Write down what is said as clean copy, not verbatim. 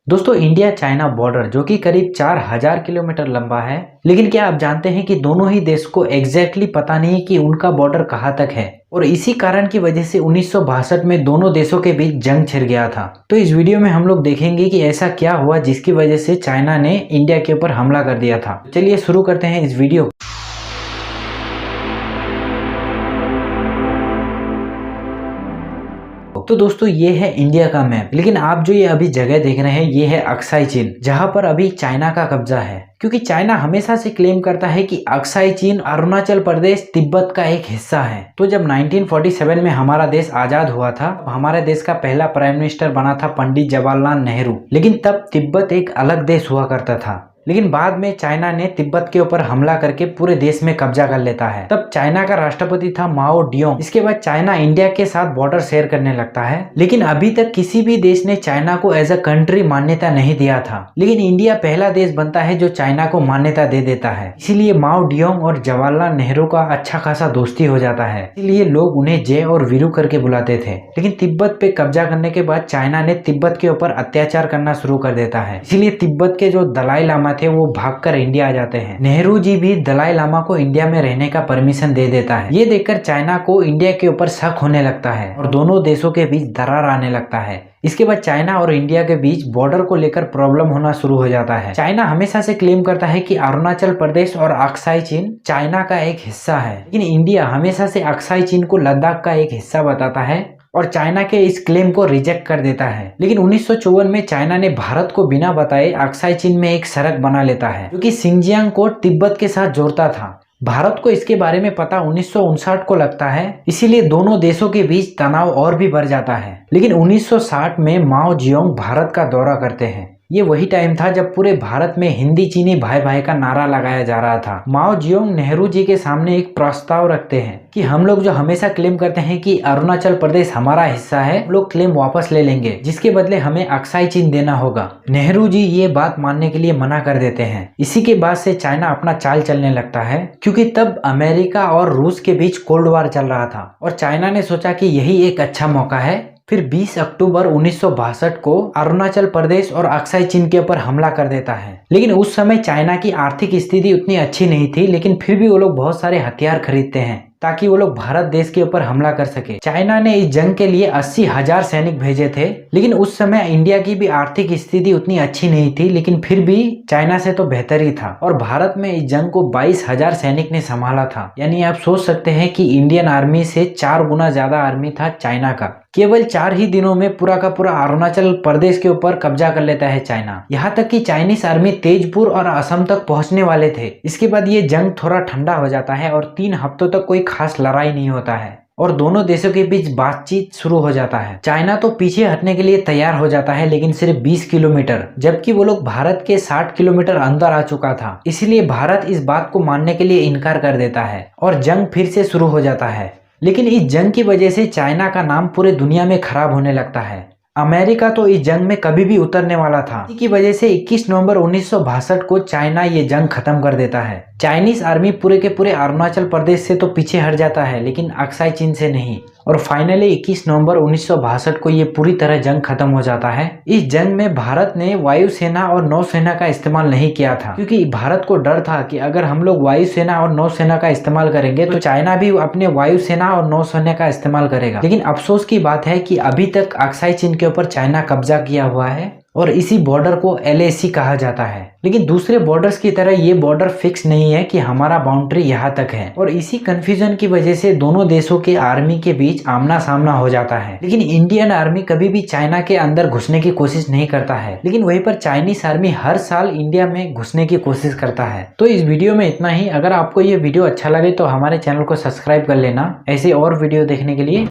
दोस्तों India China border जो कि करीब 4000 किलोमीटर लंबा है, लेकिन क्या आप जानते हैं कि दोनों ही देश को एग्जैक्टली पता नहीं कि उनका बॉर्डर कहाँ तक है। और इसी कारण की वजह से 1962 में दोनों देशों के बीच जंग छिड़ गया था। तो इस वीडियो में हम लोग देखेंगे कि ऐसा क्या हुआ जिसकी वजह से चाइना ने इंडिया के ऊपर हमला कर दिया था। चलिए शुरू करते हैं इस वीडियो। तो दोस्तों ये है इंडिया का मैप, लेकिन आप जो ये अभी जगह देख रहे हैं ये है अक्साई चीन, जहां पर अभी चाइना का कब्जा है। क्योंकि चाइना हमेशा से क्लेम करता है कि अक्साई चीन अरुणाचल प्रदेश तिब्बत का एक हिस्सा है। तो जब 1947 में हमारा देश आजाद हुआ था, हमारे देश का पहला प्राइम मिनिस्टर बना था पंडित जवाहरलाल नेहरू। लेकिन तब तिब्बत एक अलग देश हुआ करता था। लेकिन बाद में चाइना ने तिब्बत के ऊपर हमला करके पूरे देश में कब्जा कर लेता है। तब चाइना का राष्ट्रपति था माओ डियोंग। इसके बाद चाइना इंडिया के साथ बॉर्डर शेयर करने लगता है, लेकिन अभी तक किसी भी देश ने चाइना को एज अ कंट्री मान्यता नहीं दिया था। लेकिन इंडिया पहला देश बनता है जो चाइना को मान्यता दे देता है। इसीलिए माओ डियोंग और जवाहरलाल नेहरू का अच्छा खासा दोस्ती हो जाता है। इसीलिए लोग उन्हें जय और वीरू करके बुलाते थे। लेकिन तिब्बत पे कब्जा करने के बाद चाइना ने तिब्बत के ऊपर अत्याचार करना शुरू कर देता है। इसीलिए तिब्बत के जो दलाई लामा थे वो भागकर इंडिया आ जाते हैं। नेहरू जी भी दलाई लामा को इंडिया में रहने का परमिशन दे देता है। ये देखकर चाइना को इंडिया के ऊपर शक होने लगता है और दोनों देशों के बीच दरार आने लगता है। इसके बाद चाइना और इंडिया के बीच बॉर्डर को लेकर प्रॉब्लम होना शुरू हो जाता है। चाइना हमेशा से क्लेम करता है कि अरुणाचल प्रदेश और अक्साई चीन चाइना का एक हिस्सा है, लेकिन इंडिया हमेशा से अक्साई चीन को लद्दाख का एक हिस्सा बताता है और चाइना के इस क्लेम को रिजेक्ट कर देता है। लेकिन 1954 में चाइना ने भारत को बिना बताए अक्साई चीन में एक सड़क बना लेता है जो कि सिंजियांग को तिब्बत के साथ जोड़ता था। भारत को इसके बारे में पता 1959 को लगता है, इसीलिए दोनों देशों के बीच तनाव और भी बढ़ जाता है। लेकिन 1960 में माओ जियोंग भारत का दौरा करते हैं। ये वही टाइम था जब पूरे भारत में हिंदी चीनी भाई भाई का नारा लगाया जा रहा था। माओ जियोंग नेहरू जी के सामने एक प्रस्ताव रखते हैं कि हम लोग जो हमेशा क्लेम करते हैं कि अरुणाचल प्रदेश हमारा हिस्सा है, हम लोग क्लेम वापस ले लेंगे, जिसके बदले हमें अक्साई चीन देना होगा। नेहरू जी ये बात मानने के लिए मना कर देते हैं। इसी के बाद से चाइना अपना चाल चलने लगता है, क्योंकि तब अमेरिका और रूस के बीच कोल्ड वार चल रहा था और चाइना ने सोचा कि यही एक अच्छा मौका है। फिर 20 अक्टूबर 1962 को अरुणाचल प्रदेश और अक्साई चीन के ऊपर हमला कर देता है। लेकिन उस समय चाइना की आर्थिक स्थिति उतनी अच्छी नहीं थी, लेकिन फिर भी वो लोग बहुत सारे हथियार खरीदते हैं ताकि वो लोग भारत देश के ऊपर हमला कर सके। चाइना ने इस जंग के लिए 80,000 सैनिक भेजे थे। लेकिन उस समय इंडिया की भी आर्थिक स्थिति उतनी अच्छी नहीं थी, लेकिन फिर भी चाइना से तो बेहतर ही था और भारत में इस जंग को 22,000 सैनिक ने संभाला था। यानी आप सोच सकते हैं कि इंडियन आर्मी से 4 गुना ज्यादा आर्मी था चाइना का। केवल 4 ही दिनों में पूरा का पूरा अरुणाचल प्रदेश के ऊपर कब्जा कर लेता है चाइना। यहाँ तक कि चाइनीज आर्मी तेजपुर और असम तक पहुंचने वाले थे। इसके बाद ये जंग थोड़ा ठंडा हो जाता है और 3 हफ्तों तक कोई खास लड़ाई नहीं होता है और दोनों देशों के बीच बातचीत शुरू हो जाता है। चाइना तो पीछे हटने के लिए तैयार हो जाता है, लेकिन सिर्फ 20 किलोमीटर, जबकि वो लोग भारत के 60 किलोमीटर अंदर आ चुका था। इसलिए भारत इस बात को मानने के लिए इनकार कर देता है और जंग फिर से शुरू हो जाता है। लेकिन इस जंग की वजह से चाइना का नाम पूरे दुनिया में खराब होने लगता है। अमेरिका तो इस जंग में कभी भी उतरने वाला था। इसी की वजह से 21 नवंबर 1962 को चाइना ये जंग खत्म कर देता है। चाइनीज आर्मी पूरे के पूरे अरुणाचल प्रदेश से तो पीछे हट जाता है, लेकिन अक्साई चीन से नहीं। और फाइनली 21 नवंबर 1962 को ये पूरी तरह जंग खत्म हो जाता है। इस जंग में भारत ने वायुसेना और नौसेना का इस्तेमाल नहीं किया था, क्योंकि भारत को डर था कि अगर हम लोग वायुसेना और नौसेना का इस्तेमाल करेंगे तो चाइना भी अपने वायुसेना और नौसेना का इस्तेमाल करेगा। लेकिन अफसोस की बात है कि अभी तक अक्साई चीन के ऊपर चाइना कब्जा किया हुआ है और इसी बॉर्डर को LAC कहा जाता है। लेकिन दूसरे बॉर्डर्स की तरह ये बॉर्डर फिक्स नहीं है कि हमारा बाउंड्री यहाँ तक है और इसी कंफ्यूजन की वजह से दोनों देशों के आर्मी के बीच आमना सामना हो जाता है। लेकिन इंडियन आर्मी कभी भी चाइना के अंदर घुसने की कोशिश नहीं करता है, लेकिन वहीं पर चाइनीज आर्मी हर साल इंडिया में घुसने की कोशिश करता है। तो इस वीडियो में इतना ही। अगर आपको ये वीडियो अच्छा लगे तो हमारे चैनल को सब्सक्राइब कर लेना ऐसे और वीडियो देखने के लिए।